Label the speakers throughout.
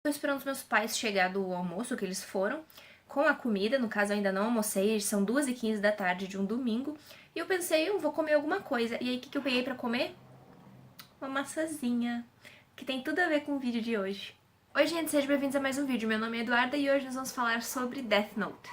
Speaker 1: Tô esperando os meus pais chegar do almoço, que eles foram, com a comida. No caso, eu ainda não almocei, são 2h15 da tarde de um domingo. E eu pensei, eu vou comer alguma coisa. E aí, o que eu peguei pra comer? Uma maçãzinha, que tem tudo a ver com o vídeo de hoje. Oi, gente, sejam bem-vindos a mais um vídeo. Meu nome é Eduarda e hoje nós vamos falar sobre Death Note.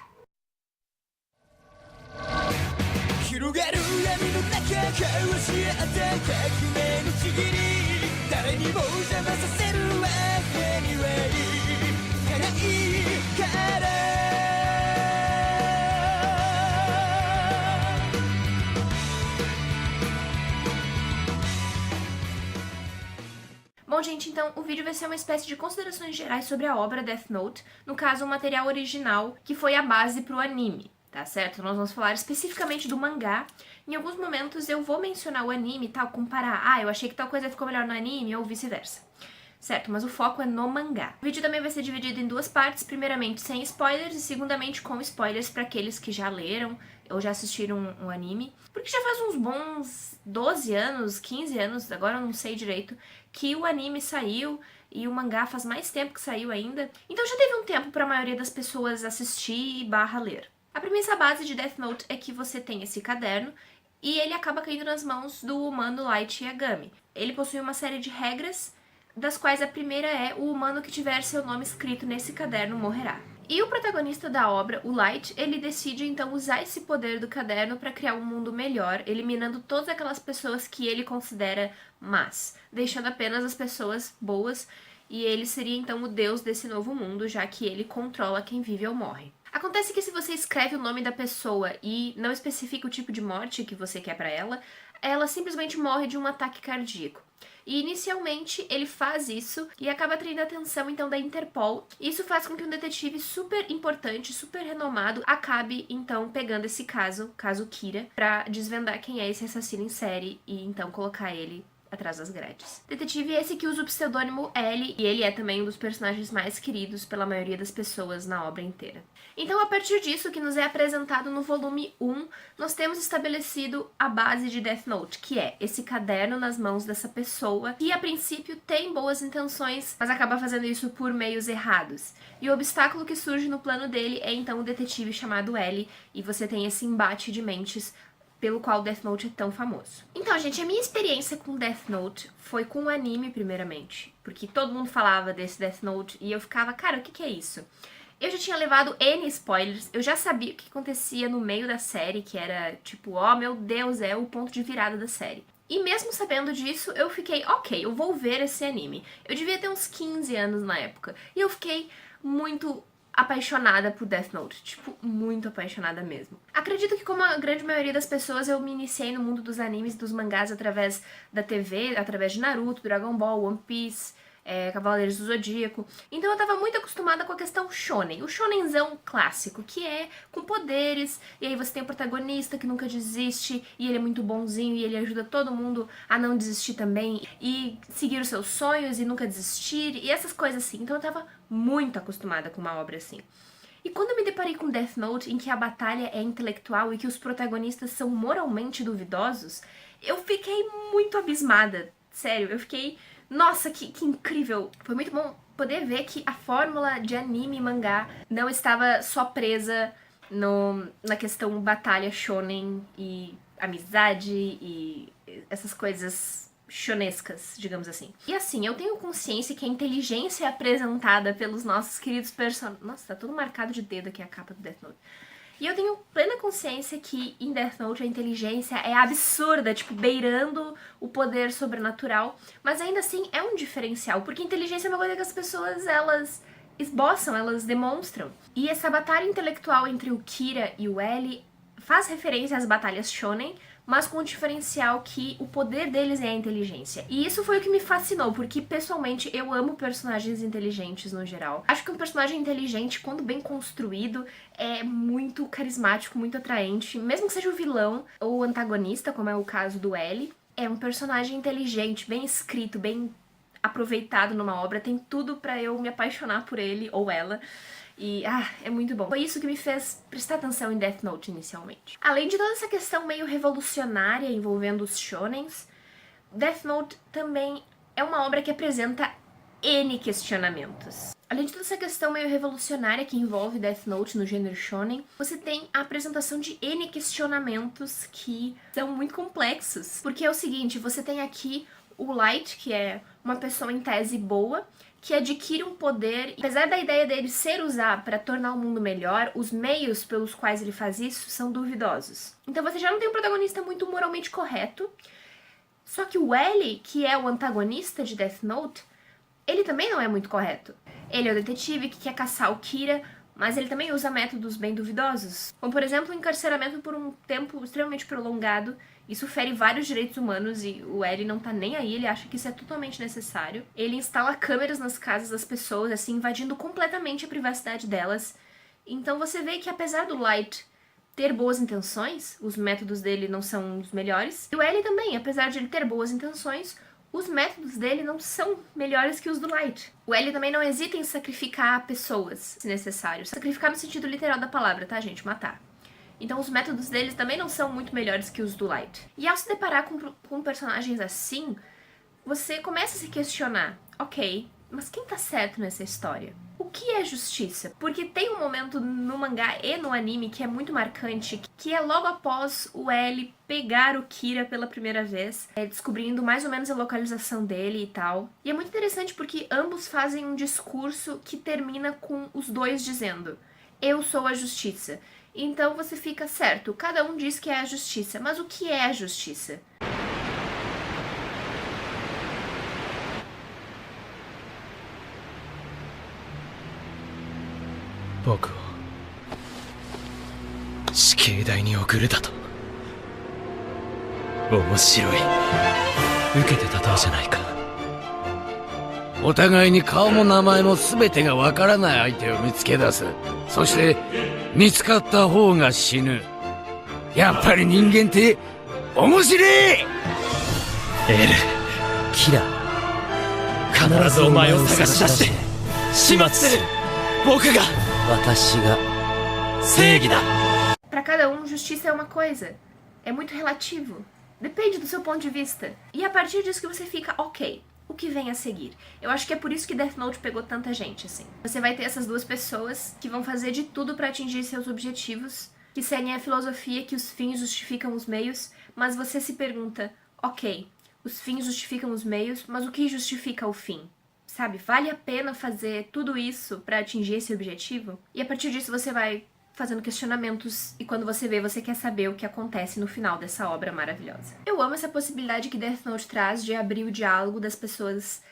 Speaker 1: Bom, gente, então o vídeo vai ser uma espécie de considerações gerais sobre a obra Death Note, no caso o material original que foi a base pro anime, tá certo? Nós vamos falar especificamente do mangá. Em alguns momentos eu vou mencionar o anime e tal, comparar, eu achei que tal coisa ficou melhor no anime ou vice-versa. Certo, mas o foco é no mangá. O vídeo também vai ser dividido em duas partes, primeiramente sem spoilers e segundamente com spoilers para aqueles que já leram ou já assistiram um anime. Porque já faz uns bons 12 anos, 15 anos, agora eu não sei direito, que o anime saiu e o mangá faz mais tempo que saiu ainda. Então já teve um tempo para a maioria das pessoas assistir e ler. A premissa base de Death Note é que você tem esse caderno e ele acaba caindo nas mãos do humano Light Yagami. Ele possui uma série de regras, das quais a primeira é: o humano que tiver seu nome escrito nesse caderno morrerá. E o protagonista da obra, o Light, ele decide então usar esse poder do caderno para criar um mundo melhor, eliminando todas aquelas pessoas que ele considera más, deixando apenas as pessoas boas, e ele seria então o deus desse novo mundo, já que ele controla quem vive ou morre. Acontece que se você escreve o nome da pessoa e não especifica o tipo de morte que você quer para ela simplesmente morre de um ataque cardíaco. E inicialmente ele faz isso e acaba atraindo a atenção então da Interpol. Isso faz com que um detetive super importante, super renomado, acabe então pegando esse caso Kira, pra desvendar quem é esse assassino em série e então colocar ele atrás das grades. Detetive esse que usa o pseudônimo L, e ele é também um dos personagens mais queridos pela maioria das pessoas na obra inteira. Então, a partir disso, que nos é apresentado no volume 1, nós temos estabelecido a base de Death Note, que é esse caderno nas mãos dessa pessoa, que a princípio tem boas intenções, mas acaba fazendo isso por meios errados. E o obstáculo que surge no plano dele é então o detetive chamado L, e você tem esse embate de mentes pelo qual Death Note é tão famoso. Então, gente, a minha experiência com Death Note foi com o anime, primeiramente. Porque todo mundo falava desse Death Note e eu ficava, cara, o que é isso? Eu já tinha levado N spoilers, eu já sabia o que acontecia no meio da série, que era tipo, meu Deus, é o ponto de virada da série. E mesmo sabendo disso, eu fiquei, ok, eu vou ver esse anime. Eu devia ter uns 15 anos na época. E eu fiquei muito apaixonada por Death Note, tipo, muito apaixonada mesmo. Acredito que, como a grande maioria das pessoas, eu me iniciei no mundo dos animes e dos mangás através da TV, através de Naruto, Dragon Ball, One Piece, Cavaleiros do Zodíaco. Então eu tava muito acostumada com a questão shonen, o shonenzão clássico, que é com poderes, e aí você tem o protagonista que nunca desiste, e ele é muito bonzinho, e ele ajuda todo mundo a não desistir também, e seguir os seus sonhos e nunca desistir, e essas coisas assim. Então eu tava muito acostumada com uma obra assim. E quando eu me deparei com Death Note, em que a batalha é intelectual e que os protagonistas são moralmente duvidosos, eu fiquei muito abismada. Sério, eu fiquei... Nossa, que incrível! Foi muito bom poder ver que a fórmula de anime e mangá não estava só presa na questão batalha shonen e amizade e essas coisas chonescas, digamos assim. E assim, eu tenho consciência que a inteligência apresentada pelos nossos queridos personagens... Nossa, tá tudo marcado de dedo aqui a capa do Death Note. E eu tenho plena consciência que em Death Note a inteligência é absurda, tipo, beirando o poder sobrenatural, mas ainda assim é um diferencial, porque inteligência é uma coisa que as pessoas, elas esboçam, elas demonstram. E essa batalha intelectual entre o Kira e o L faz referência às batalhas shonen, mas com o diferencial que o poder deles é a inteligência. E isso foi o que me fascinou, porque pessoalmente eu amo personagens inteligentes no geral. Acho que um personagem inteligente, quando bem construído, é muito carismático, muito atraente, mesmo que seja o vilão ou o antagonista, como é o caso do L. É um personagem inteligente, bem escrito, bem aproveitado numa obra, tem tudo pra eu me apaixonar por ele ou ela. E, é muito bom. Foi isso que me fez prestar atenção em Death Note inicialmente. Além de toda essa questão meio revolucionária envolvendo os shonens, Death Note também é uma obra que apresenta N questionamentos. Além de toda essa questão meio revolucionária que envolve Death Note no gênero shonen, você tem a apresentação de N questionamentos que são muito complexos. Porque é o seguinte, você tem aqui o Light, que é uma pessoa em tese boa, que adquire um poder, e apesar da ideia dele ser usar para tornar o mundo melhor, os meios pelos quais ele faz isso são duvidosos. Então você já não tem um protagonista muito moralmente correto, só que o L, que é o antagonista de Death Note, ele também não é muito correto. Ele é o detetive que quer caçar o Kira, mas ele também usa métodos bem duvidosos. Como, por exemplo, o encarceramento por um tempo extremamente prolongado. Isso fere vários direitos humanos e o L não tá nem aí, ele acha que isso é totalmente necessário. Ele instala câmeras nas casas das pessoas, assim, invadindo completamente a privacidade delas. Então você vê que apesar do Light ter boas intenções, os métodos dele não são os melhores. E o L também, apesar de ele ter boas intenções, os métodos dele não são melhores que os do Light. O L também não hesita em sacrificar pessoas, se necessário. Sacrificar no sentido literal da palavra, tá, gente? Matar. Então os métodos deles também não são muito melhores que os do Light. E ao se deparar com personagens assim, você começa a se questionar, ok, mas quem tá certo nessa história? O que é justiça? Porque tem um momento no mangá e no anime que é muito marcante, que é logo após o L pegar o Kira pela primeira vez, descobrindo mais ou menos a localização dele e tal. E é muito interessante porque ambos fazem um discurso que termina com os dois dizendo: eu sou a justiça. Então você fica certo, cada um diz que é a justiça, mas o que é a justiça?
Speaker 2: Bokuを死刑台に送るだと。面白い。受けて立とうじゃないか。お互いに顔も名前も全てがわからない相手を見つけ出す。そして見つかった方が死ぬ。やっぱり人間って面白い。エル、キラ、必ずお前を探し出して始末する。僕が。
Speaker 1: Para cada um, justiça é uma coisa. É muito relativo. Depende do seu ponto de vista. E a partir disso que você fica, ok, o que vem a seguir? Eu acho que é por isso que Death Note pegou tanta gente, assim. Você vai ter essas duas pessoas que vão fazer de tudo para atingir seus objetivos, que seguem a filosofia que os fins justificam os meios, mas você se pergunta, ok, os fins justificam os meios, mas o que justifica o fim? Sabe, vale a pena fazer tudo isso para atingir esse objetivo? E a partir disso você vai fazendo questionamentos e quando você vê, você quer saber o que acontece no final dessa obra maravilhosa. Eu amo essa possibilidade que Death Note traz de abrir o diálogo das pessoas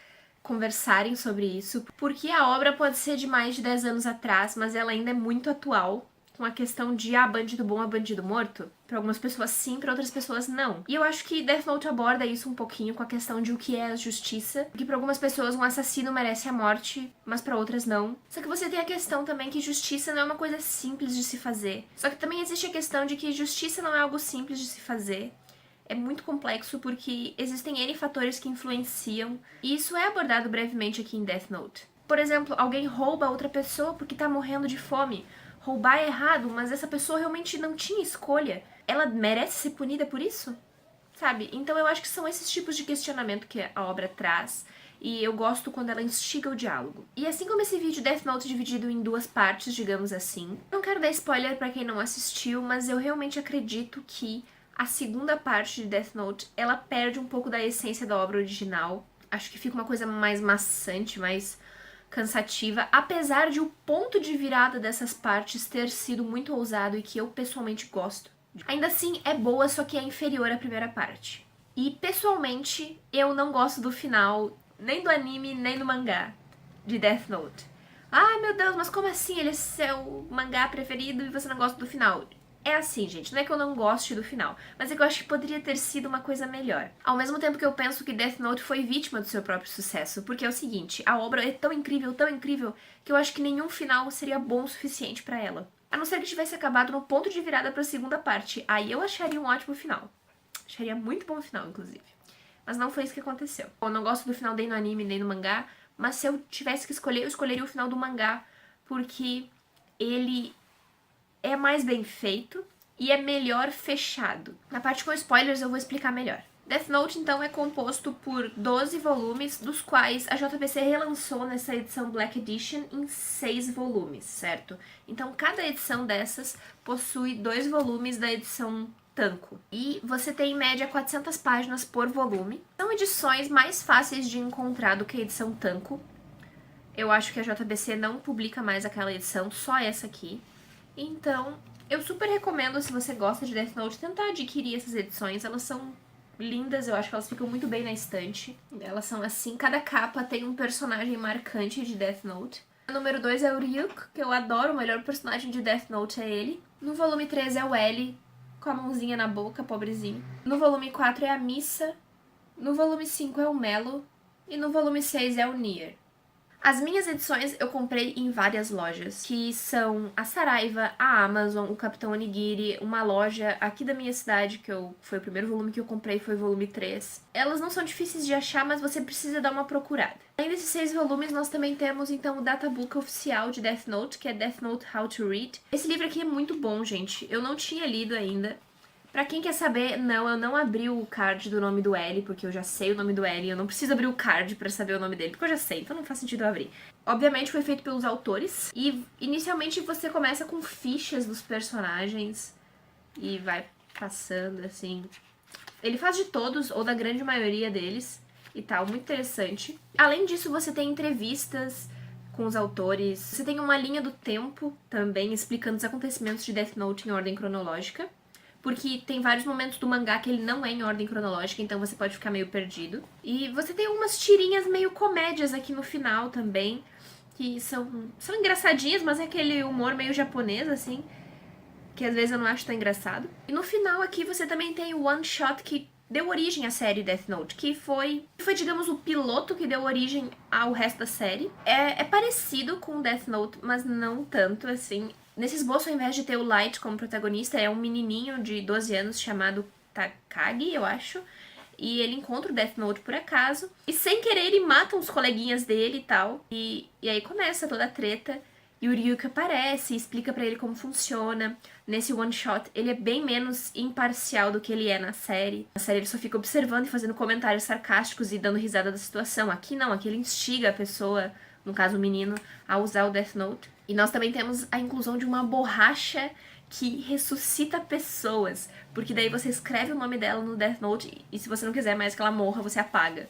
Speaker 1: conversarem sobre isso, porque a obra pode ser de mais de 10 anos atrás, mas ela ainda é muito atual, com a questão de bandido bom é bandido morto. Para algumas pessoas sim, para outras pessoas não. E eu acho que Death Note aborda isso um pouquinho com a questão de o que é a justiça. Porque para algumas pessoas um assassino merece a morte, mas para outras não. Só que você tem a questão também que justiça não é uma coisa simples de se fazer. Só que também existe a questão de que justiça não é algo simples de se fazer. É muito complexo porque existem N fatores que influenciam. E isso é abordado brevemente aqui em Death Note. Por exemplo, alguém rouba outra pessoa porque tá morrendo de fome. Roubar é errado, mas essa pessoa realmente não tinha escolha. Ela merece ser punida por isso? Sabe? Então eu acho que são esses tipos de questionamento que a obra traz. E eu gosto quando ela instiga o diálogo. E assim como esse vídeo Death Note dividido em duas partes, digamos assim. Não quero dar spoiler pra quem não assistiu, mas eu realmente acredito que a segunda parte de Death Note, ela perde um pouco da essência da obra original. Acho que fica uma coisa mais maçante, mais cansativa, apesar de o ponto de virada dessas partes ter sido muito ousado e que eu pessoalmente gosto. Ainda assim, é boa, só que é inferior à primeira parte. E, pessoalmente, eu não gosto do final, nem do anime, nem do mangá de Death Note. Ai, meu Deus, mas como assim? Ele é seu mangá preferido e você não gosta do final? É assim, gente, não é que eu não goste do final, mas é que eu acho que poderia ter sido uma coisa melhor. Ao mesmo tempo que eu penso que Death Note foi vítima do seu próprio sucesso, porque é o seguinte, a obra é tão incrível, que eu acho que nenhum final seria bom o suficiente pra ela. A não ser que tivesse acabado no ponto de virada pra segunda parte, aí eu acharia um ótimo final. Acharia muito bom o final, inclusive. Mas não foi isso que aconteceu. Eu não gosto do final nem no anime, nem no mangá, mas se eu tivesse que escolher, eu escolheria o final do mangá, porque ele é mais bem feito e é melhor fechado. Na parte com spoilers eu vou explicar melhor. Death Note, então, é composto por 12 volumes, dos quais a JBC relançou nessa edição Black Edition em 6 volumes, certo? Então, cada edição dessas possui 2 volumes da edição Tanco. E você tem, em média, 400 páginas por volume. São edições mais fáceis de encontrar do que a edição Tanco. Eu acho que a JBC não publica mais aquela edição, só essa aqui. Então, eu super recomendo, se você gosta de Death Note, tentar adquirir essas edições. Elas são lindas, eu acho que elas ficam muito bem na estante. Elas são assim, cada capa tem um personagem marcante de Death Note. O número 2 é o Ryuk, que eu adoro, o melhor personagem de Death Note é ele. No volume 3 é o L, com a mãozinha na boca, pobrezinho. No volume 4 é a Missa. No volume 5 é o Melo. E no volume 6 é o Nier. As minhas edições eu comprei em várias lojas, que são a Saraiva, a Amazon, o Capitão Onigiri, uma loja aqui da minha cidade, foi o primeiro volume que eu comprei, foi o volume 3. Elas não são difíceis de achar, mas você precisa dar uma procurada. Além desses 6 volumes, nós também temos, então, o databook oficial de Death Note, que é Death Note How to Read. Esse livro aqui é muito bom, gente. Eu não tinha lido ainda. Pra quem quer saber, não, eu não abri o card do nome do L, porque eu já sei o nome do L, eu não preciso abrir o card pra saber o nome dele, porque eu já sei, então não faz sentido eu abrir. Obviamente foi feito pelos autores, e inicialmente você começa com fichas dos personagens, e vai passando, assim. Ele faz de todos, ou da grande maioria deles, e tal, muito interessante. Além disso, você tem entrevistas com os autores, você tem uma linha do tempo também, explicando os acontecimentos de Death Note em ordem cronológica. Porque tem vários momentos do mangá que ele não é em ordem cronológica, então você pode ficar meio perdido. E você tem algumas tirinhas meio comédias aqui no final também, que são engraçadinhas, mas é aquele humor meio japonês, assim, que às vezes eu não acho tão engraçado. E no final aqui você também tem o one shot que deu origem à série Death Note, que foi, digamos, o piloto que deu origem ao resto da série. É parecido com Death Note, mas não tanto, assim. Nesse esboço, ao invés de ter o Light como protagonista, é um menininho de 12 anos chamado Takagi, eu acho. E ele encontra o Death Note por acaso. E sem querer ele mata uns coleguinhas dele e tal. E aí começa toda a treta. E o Ryuk aparece e explica pra ele como funciona. Nesse one shot, ele é bem menos imparcial do que ele é na série. Na série ele só fica observando e fazendo comentários sarcásticos e dando risada da situação. Aqui não, aqui ele instiga a pessoa, no caso o menino, a usar o Death Note. E nós também temos a inclusão de uma borracha que ressuscita pessoas. Porque daí você escreve o nome dela no Death Note e se você não quiser mais que ela morra, você apaga.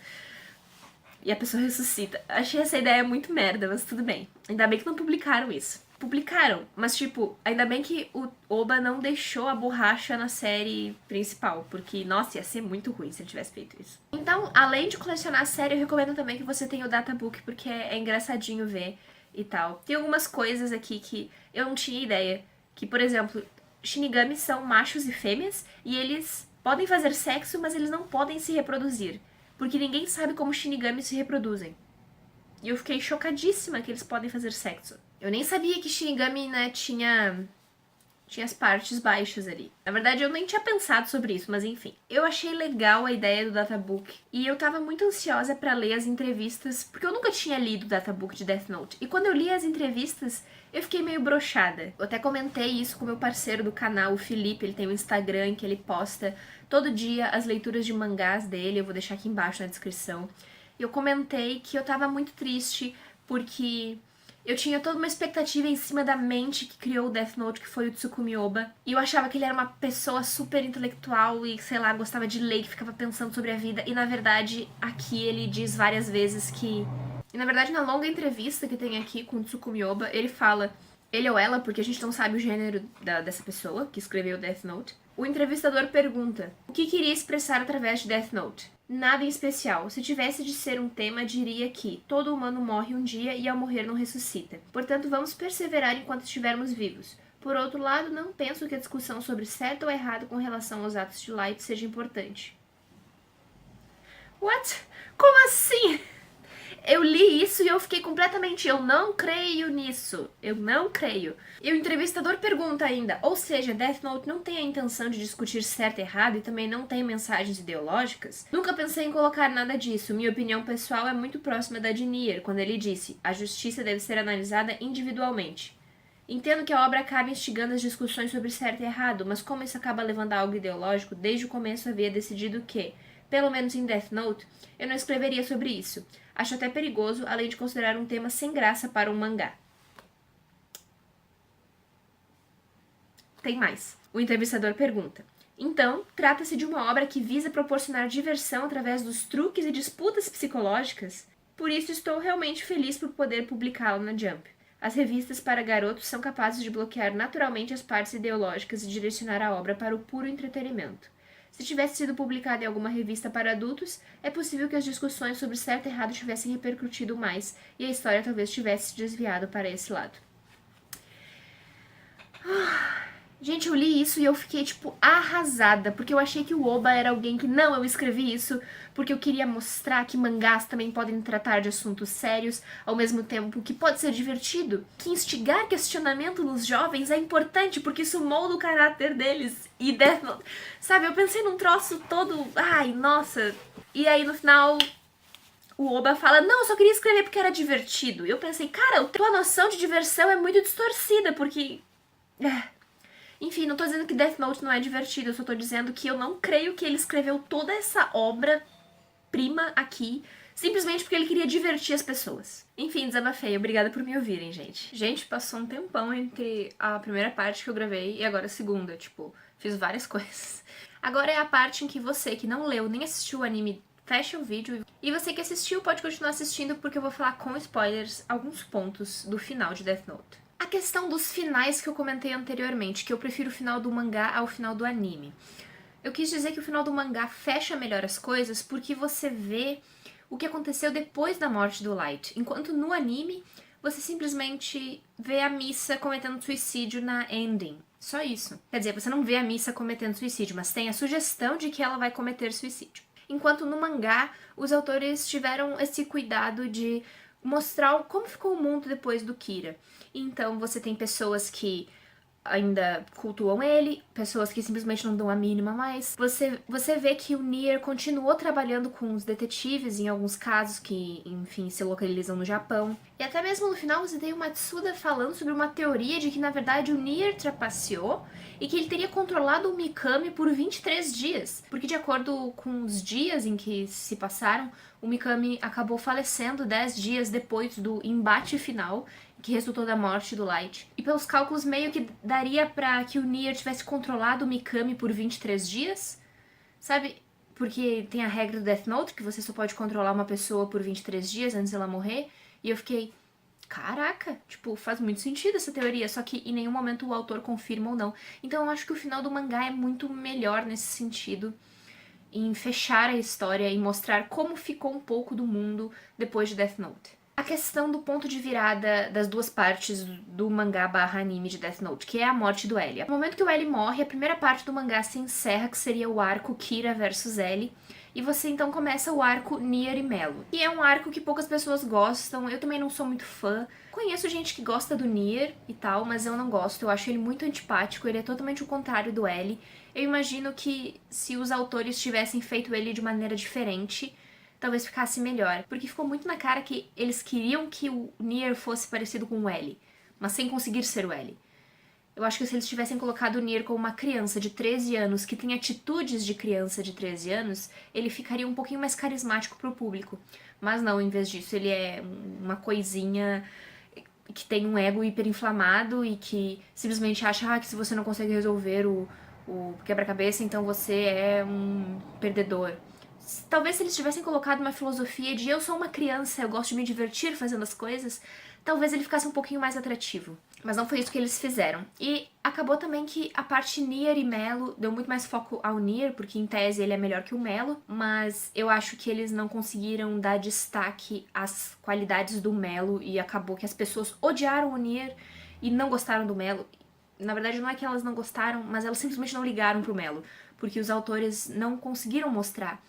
Speaker 1: E a pessoa ressuscita. Achei essa ideia muito merda, mas tudo bem. Ainda bem que não publicaram isso. Publicaram, mas tipo, ainda bem que o Oba não deixou a borracha na série principal. Porque, nossa, ia ser muito ruim se ele tivesse feito isso. Então, além de colecionar a série, eu recomendo também que você tenha o databook, porque é engraçadinho ver e tal. Tem algumas coisas aqui que eu não tinha ideia. Que, por exemplo, Shinigamis são machos e fêmeas e eles podem fazer sexo, mas eles não podem se reproduzir. Porque ninguém sabe como Shinigamis se reproduzem. E eu fiquei chocadíssima que eles podem fazer sexo. Eu nem sabia que Shinigami, né, tinha as partes baixas ali. Na verdade, eu nem tinha pensado sobre isso, mas enfim. Eu achei legal a ideia do databook. E eu tava muito ansiosa pra ler as entrevistas, porque eu nunca tinha lido o databook de Death Note. E quando eu li as entrevistas, eu fiquei meio broxada. Eu até comentei isso com meu parceiro do canal, o Felipe. Ele tem um Instagram em que ele posta todo dia as leituras de mangás dele. Eu vou deixar aqui embaixo na descrição. E eu comentei que eu tava muito triste, porque eu tinha toda uma expectativa em cima da mente que criou o Death Note, que foi o Tsukumi Oba. E eu achava que ele era uma pessoa super intelectual e, sei lá, gostava de ler, que ficava pensando sobre a vida. E, na verdade, aqui ele diz várias vezes que... E, na verdade, na longa entrevista que tem aqui com o Tsukumi Oba, ele fala... Ele ou ela, porque a gente não sabe o gênero dessa pessoa que escreveu Death Note. O entrevistador pergunta: o que queria expressar através de Death Note? Nada em especial. Se tivesse de ser um tema, diria que todo humano morre um dia e ao morrer não ressuscita. Portanto, vamos perseverar enquanto estivermos vivos. Por outro lado, não penso que a discussão sobre certo ou errado com relação aos atos de Light seja importante. What? Como assim? Eu li isso e eu fiquei completamente... Eu não creio nisso. Eu não creio. E o entrevistador pergunta ainda... Ou seja, Death Note não tem a intenção de discutir certo e errado e também não tem mensagens ideológicas? Nunca pensei em colocar nada disso. Minha opinião pessoal é muito próxima da de Nier, quando ele disse: a justiça deve ser analisada individualmente. Entendo que a obra acaba instigando as discussões sobre certo e errado, mas como isso acaba levando a algo ideológico, desde o começo havia decidido que... pelo menos em Death Note, eu não escreveria sobre isso. Acho até perigoso, além de considerar um tema sem graça para um mangá. Tem mais. O entrevistador pergunta: então, trata-se de uma obra que visa proporcionar diversão através dos truques e disputas psicológicas? Por isso estou realmente feliz por poder publicá-lo na Jump. As revistas para garotos são capazes de bloquear naturalmente as partes ideológicas e direcionar a obra para o puro entretenimento. Se tivesse sido publicada em alguma revista para adultos, é possível que as discussões sobre certo e errado tivessem repercutido mais e a história talvez tivesse se desviado para esse lado. Gente, eu li isso e eu fiquei, tipo, arrasada, porque eu achei que o Oba era alguém que, não, eu escrevi isso porque eu queria mostrar que mangás também podem tratar de assuntos sérios, ao mesmo tempo que pode ser divertido, que instigar questionamento nos jovens é importante, porque isso molda o caráter deles, e Death Note, sabe, eu pensei num troço todo, ai, nossa, e aí no final o Oba fala, não, eu só queria escrever porque era divertido, e eu pensei, cara, tua noção de diversão é muito distorcida, porque... Enfim, não tô dizendo que Death Note não é divertido, eu só tô dizendo que eu não creio que ele escreveu toda essa obra-prima aqui simplesmente porque ele queria divertir as pessoas. Enfim, desabafei. Obrigada por me ouvirem, gente. Gente, passou um tempão entre a primeira parte que eu gravei e agora a segunda. Tipo, fiz várias coisas. Agora é a parte em que você que não leu nem assistiu o anime fecha o vídeo. E você que assistiu pode continuar assistindo porque eu vou falar com spoilers alguns pontos do final de Death Note. A questão dos finais que eu comentei anteriormente, que eu prefiro o final do mangá ao final do anime. Eu quis dizer que o final do mangá fecha melhor as coisas porque você vê o que aconteceu depois da morte do Light. Enquanto no anime, você simplesmente vê a Misa cometendo suicídio na ending. Só isso. Quer dizer, você não vê a Misa cometendo suicídio, mas tem a sugestão de que ela vai cometer suicídio. Enquanto no mangá, os autores tiveram esse cuidado de mostrar como ficou o mundo depois do Kira. Então você tem pessoas que ainda cultuam ele, pessoas que simplesmente não dão a mínima mais. Você vê que o Nier continuou trabalhando com os detetives em alguns casos que, enfim, se localizam no Japão. E até mesmo no final você tem o Matsuda falando sobre uma teoria de que, na verdade, o Nier trapaceou e que ele teria controlado o Mikami por 23 dias. Porque, de acordo com os dias em que se passaram, o Mikami acabou falecendo 10 dias depois do embate final, que resultou da morte do Light. E pelos cálculos, meio que daria pra que o Nier tivesse controlado o Mikami por 23 dias, sabe? Porque tem a regra do Death Note, que você só pode controlar uma pessoa por 23 dias antes dela morrer. E eu fiquei, caraca, tipo, faz muito sentido essa teoria, só que em nenhum momento o autor confirma ou não. Então eu acho que o final do mangá é muito melhor nesse sentido, em fechar a história e mostrar como ficou um pouco do mundo depois de Death Note. A questão do ponto de virada das duas partes do mangá / anime de Death Note, que é a morte do L. No momento que o L morre, a primeira parte do mangá se encerra, que seria o arco Kira versus L, e você então começa o arco Nier e Melo. E é um arco que poucas pessoas gostam, eu também não sou muito fã. Conheço gente que gosta do Nier e tal, mas eu não gosto, eu acho ele muito antipático, ele é totalmente o contrário do L. Eu imagino que se os autores tivessem feito ele de maneira diferente, talvez ficasse melhor, porque ficou muito na cara que eles queriam que o Nier fosse parecido com o L, mas sem conseguir ser o L. Eu acho que se eles tivessem colocado o Nier como uma criança de 13 anos, que tem atitudes de criança de 13 anos, ele ficaria um pouquinho mais carismático pro público. Mas não, em vez disso, ele é uma coisinha que tem um ego hiperinflamado e que simplesmente acha que se você não consegue resolver o quebra-cabeça, então você é um perdedor. Talvez se eles tivessem colocado uma filosofia de eu sou uma criança, eu gosto de me divertir fazendo as coisas, talvez ele ficasse um pouquinho mais atrativo. Mas não foi isso que eles fizeram. E acabou também que a parte Nier e Melo deu muito mais foco ao Nier, porque em tese ele é melhor que o Melo, mas eu acho que eles não conseguiram dar destaque às qualidades do Melo e acabou que as pessoas odiaram o Nier e não gostaram do Melo. Na verdade não é que elas não gostaram, mas elas simplesmente não ligaram pro Melo, porque os autores não conseguiram mostrar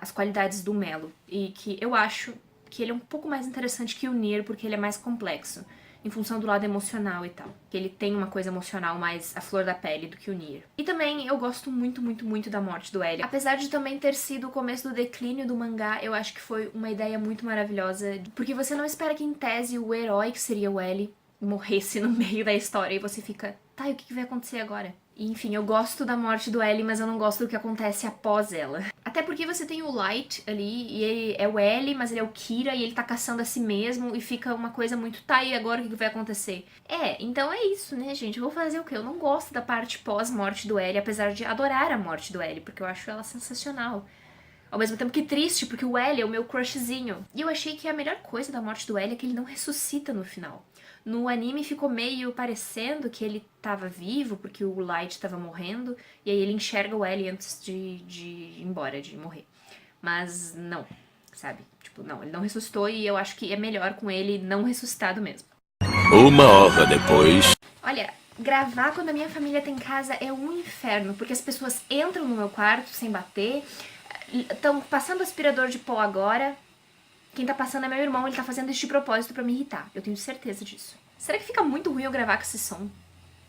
Speaker 1: as qualidades do Melo, e que eu acho que ele é um pouco mais interessante que o Nier, porque ele é mais complexo, em função do lado emocional e tal, que ele tem uma coisa emocional mais à flor da pele do que o Nier. E também eu gosto muito, muito, muito da morte do L. Apesar de também ter sido o começo do declínio do mangá, eu acho que foi uma ideia muito maravilhosa, porque você não espera que em tese o herói, que seria o L, morresse no meio da história, e você fica, tá, e o que vai acontecer agora? E, enfim, eu gosto da morte do L, mas eu não gosto do que acontece após ela. Até porque você tem o Light ali, e ele é o L, mas ele é o Kira, e ele tá caçando a si mesmo, e fica uma coisa muito, tá, e agora o que vai acontecer? Então é isso, né, gente? Eu vou fazer o quê? Eu não gosto da parte pós-morte do L, apesar de adorar a morte do L, porque eu acho ela sensacional. Ao mesmo tempo que triste, porque o L é o meu crushzinho. E eu achei que a melhor coisa da morte do L é que ele não ressuscita no final. No anime ficou meio parecendo que ele tava vivo, porque o Light tava morrendo, e aí ele enxerga o L antes de ir embora, de morrer. Mas não, sabe? Tipo, não, ele não ressuscitou e eu acho que é melhor com ele não ressuscitado mesmo.
Speaker 2: Uma hora depois...
Speaker 1: Olha, gravar quando a minha família tem casa é um inferno, porque as pessoas entram no meu quarto sem bater, estão passando aspirador de pó agora. Quem tá passando é meu irmão, ele tá fazendo isso de propósito pra me irritar. Eu tenho certeza disso. Será que fica muito ruim eu gravar com esse som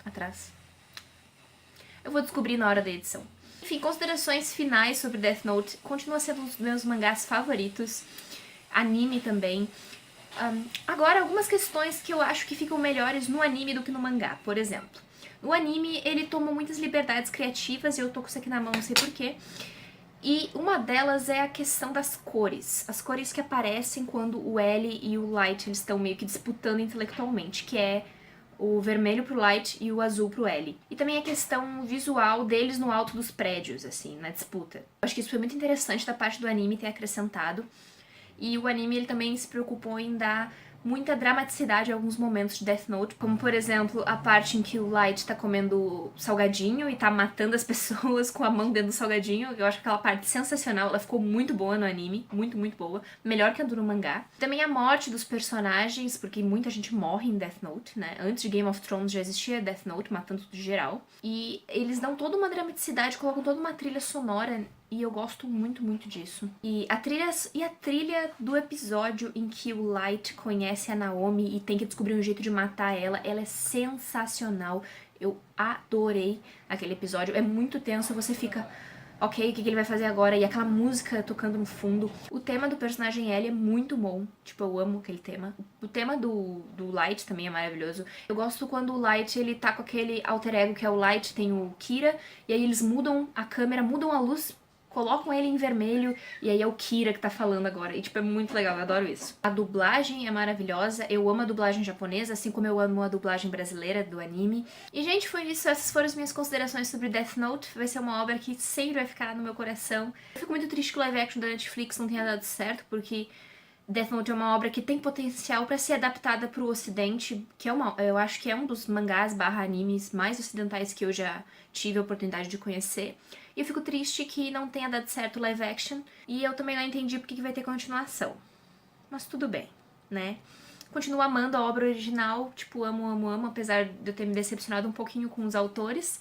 Speaker 1: atrás? Eu vou descobrir na hora da edição. Enfim, considerações finais sobre Death Note. Continua sendo um dos meus mangás favoritos. Anime também. Agora, algumas questões que eu acho que ficam melhores no anime do que no mangá. Por exemplo, no anime ele tomou muitas liberdades criativas e eu tô com isso aqui na mão, não sei porquê. E uma delas é a questão das cores. As cores que aparecem quando o L e o Light eles estão meio que disputando intelectualmente, que é o vermelho pro Light e o azul pro L. E também a questão visual deles no alto dos prédios, assim, na disputa. Eu acho que isso foi muito interessante da parte do anime ter acrescentado. E o anime ele também se preocupou em dar muita dramaticidade em alguns momentos de Death Note, como por exemplo a parte em que o Light tá comendo salgadinho e tá matando as pessoas com a mão dentro do salgadinho. Eu acho aquela parte sensacional, ela ficou muito boa no anime, muito, muito boa, melhor que a do mangá. Também a morte dos personagens, porque muita gente morre em Death Note, né? Antes de Game of Thrones já existia Death Note, matando tudo geral. E eles dão toda uma dramaticidade, colocam toda uma trilha sonora. E eu gosto muito, muito disso. E a trilha do episódio em que o Light conhece a Naomi e tem que descobrir um jeito de matar ela é sensacional. Eu adorei aquele episódio. É muito tenso, você fica... Ok, o que ele vai fazer agora? E aquela música tocando no fundo. O tema do personagem L é muito bom. Tipo, eu amo aquele tema. O tema do Light também é maravilhoso. Eu gosto quando o Light, ele tá com aquele alter ego que é o Light, tem o Kira. E aí eles mudam a câmera, mudam a luz, colocam ele em vermelho, e aí é o Kira que tá falando agora. E, tipo, é muito legal, eu adoro isso. A dublagem é maravilhosa, eu amo a dublagem japonesa, assim como eu amo a dublagem brasileira do anime. E, gente, foi isso. Essas foram as minhas considerações sobre Death Note. Vai ser uma obra que sempre vai ficar no meu coração. Eu fico muito triste que o live action da Netflix não tenha dado certo, porque Death Note é uma obra que tem potencial pra ser adaptada pro ocidente, que eu acho que é um dos mangás / animes mais ocidentais que eu já tive a oportunidade de conhecer. E eu fico triste que não tenha dado certo o live action, e eu também não entendi porque que vai ter continuação. Mas tudo bem, né? Continuo amando a obra original, tipo, amo, amo, amo, apesar de eu ter me decepcionado um pouquinho com os autores.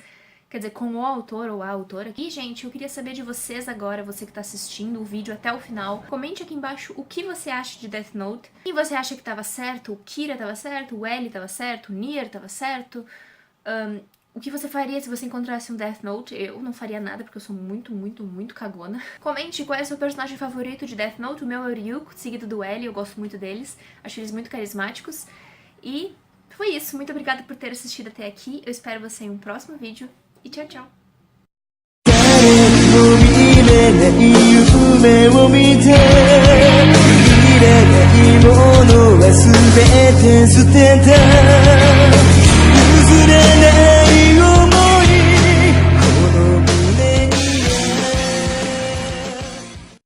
Speaker 1: Quer dizer, com o autor ou a autora. E, gente, eu queria saber de vocês agora, você que tá assistindo o vídeo até o final. Comente aqui embaixo o que você acha de Death Note. Quem você acha que tava certo? O Kira tava certo? O L tava certo? O Nier tava certo? O que você faria se você encontrasse um Death Note? Eu não faria nada, porque eu sou muito, muito, muito cagona. Comente qual é o seu personagem favorito de Death Note. O meu é o Ryuko, seguido do L, eu gosto muito deles. Acho eles muito carismáticos. E foi isso. Muito obrigada por ter assistido até aqui. Eu espero você em um próximo vídeo. E tchau, tchau.